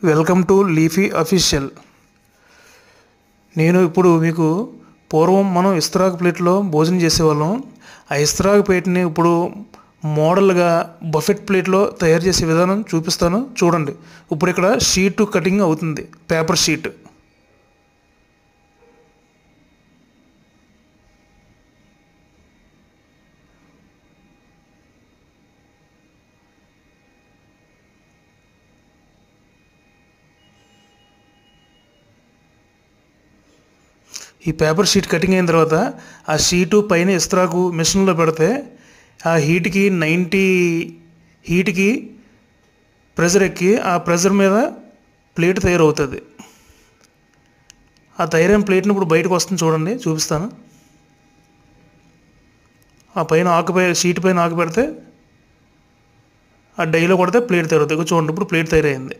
Welcome to leafy official. నేను ఇప్పుడు మీకు పూర్వం మనం ఇస్తరాకు ప్లేట్లో భోజనం చేసేవాళ్ళం. ఆ ఇస్తరాకు ప్లేట్ని ఇప్పుడు మోడల్గా బఫెట్ ప్లేట్లో తయారు చేసే విధానం చూపిస్తాను, చూడండి. ఇప్పుడు ఇక్కడ షీట్ కటింగ్ అవుతుంది, పేపర్ షీట్. ఈ పేపర్ షీట్ కటింగ్ అయిన తర్వాత ఆ షీటు పైన ఇస్తరాకు మిషన్లో పెడితే ఆ హీట్కి 90 హీట్కి ప్రెషర్ ఎక్కి ఆ ప్రెషర్ మీద ప్లేట్ తయారవుతుంది. ఆ తయారైన ప్లేట్ని ఇప్పుడు బయటకు వస్తుంది, చూడండి, చూపిస్తాను. ఆ పైన షీట్ పైన ఆకు పెడితే ఆ డైలో కొడితే ప్లేట్ తయారవుతుంది. చూడండి, ఇప్పుడు ప్లేట్ తయారైంది.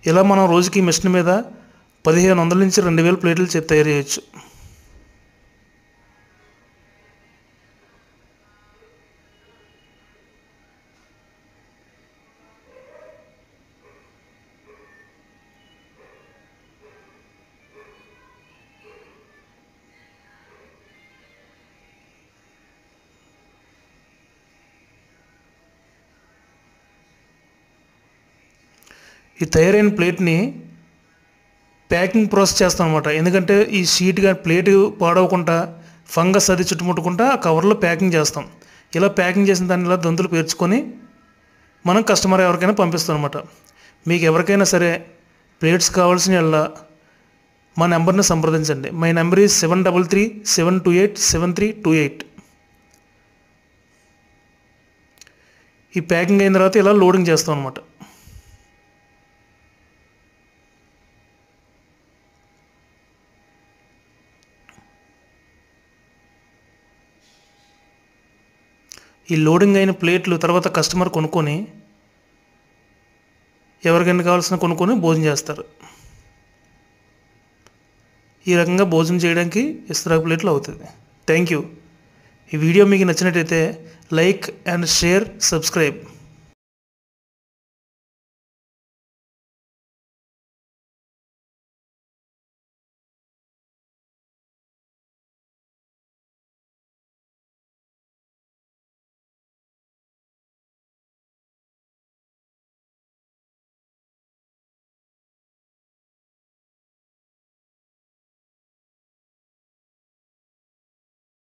ఇలా మనం రోజుకి మిషన్ మీద 1500 నుంచి 2000 ప్లేట్లు తయారు చేయొచ్చు. ఈ తయారైన ప్లేట్ని ప్యాకింగ్ ప్రాసెస్ చేస్తాం అనమాట. ఎందుకంటే ఈ షీట్ కానీ ప్లేటు పాడవకుండా ఫంగస్ అది చుట్టుముట్టుకుంటా ఆ కవర్లో ప్యాకింగ్ చేస్తాం. ఇలా ప్యాకింగ్ చేసిన దాన్ని ఇలా దంతులు పేర్చుకొని మనం కస్టమర్ ఎవరికైనా పంపిస్తాం అనమాట. మీకు ఎవరికైనా సరే ప్లేట్స్ కావాల్సిన ఎలా మా నెంబర్ని సంప్రదించండి. My number is 7337287328. ఈ ప్యాకింగ్ అయిన తర్వాత ఇలా లోడింగ్ చేస్తాం అనమాట. ఈ లోడింగ్ అయిన ప్లేట్లు తర్వాత కస్టమర్ కొనుక్కొని ఎవరికైనా కావాల్సిన కొనుక్కొని భోజనం చేస్తారు. ఈ రకంగా భోజనం చేయడానికి ఇస్తరాకు ప్లేట్లు అవుతుంది. Thank you. ఈ వీడియో మీకు నచ్చినట్టయితే లైక్ అండ్ షేర్, సబ్స్క్రైబ్.